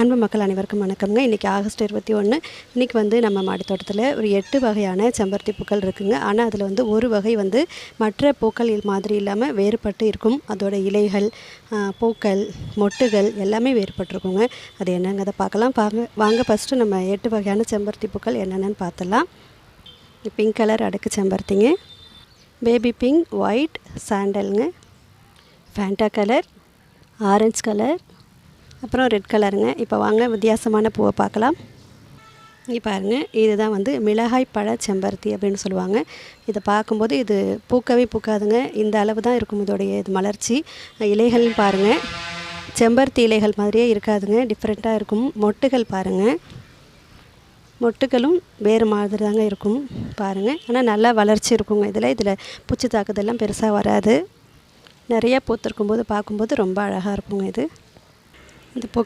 அன்பு மக்கள் அனைவருக்கும் வணக்கம்ங்க. இன்றைக்கி ஆகஸ்ட் 21. இன்றைக்கி வந்து நம்ம மாடி தோட்டத்தில் ஒரு 8 வகையான செம்பருத்தி பூக்கள் இருக்குதுங்க. ஆனால் அதில் வந்து ஒரு வகை வந்து மற்ற பூக்கள் மாதிரி இல்லாமல் வேறுபட்டு இருக்கும். அதோட இலைகள், பூக்கள், மொட்டுகள் எல்லாமே வேறுபட்டிருக்குங்க. அது என்னங்கிறத பார்க்கலாம். வாங்க ஃபஸ்ட்டு நம்ம 8 வகையான செம்பருத்தி பூக்கள் என்னென்னு பார்த்துடலாம். பிங்க் கலர் அடுக்கு செம்பருத்திங்க, பேபி பிங்க், ஒயிட், சாண்டலுங்க, ஃபேண்டா கலர், ஆரஞ்சு கலர், அப்புறம் ரெட் கலருங்க. இப்போ வாங்க வித்தியாசமான பூவை பார்க்கலாம். இங்கே பாருங்கள், இதுதான் வந்து மிளகாய் பழ செம்பருத்தி அப்படின்னு சொல்லுவாங்க. இதை பார்க்கும்போது இது பூக்கவே பூக்காதுங்க. இந்த அளவு தான் இருக்கும் இதோடைய இது மலர்ச்சி. இலைகள்னு பாருங்கள், செம்பருத்தி இலைகள் மாதிரியே இருக்காதுங்க, டிஃப்ரெண்ட்டாக இருக்கும். மொட்டுகள் பாருங்கள், மொட்டுகளும் வேறு மாதிரி தாங்க இருக்கும் பாருங்கள். ஆனால் நல்லா வளர்ச்சி இருக்குங்க. இதில் பூச்சி தாக்குதெல்லாம் பெருசாக வராது. நிறையா பூத்திருக்கும்போது பார்க்கும்போது ரொம்ப அழகாக இருக்குங்க. இது இந்த பூ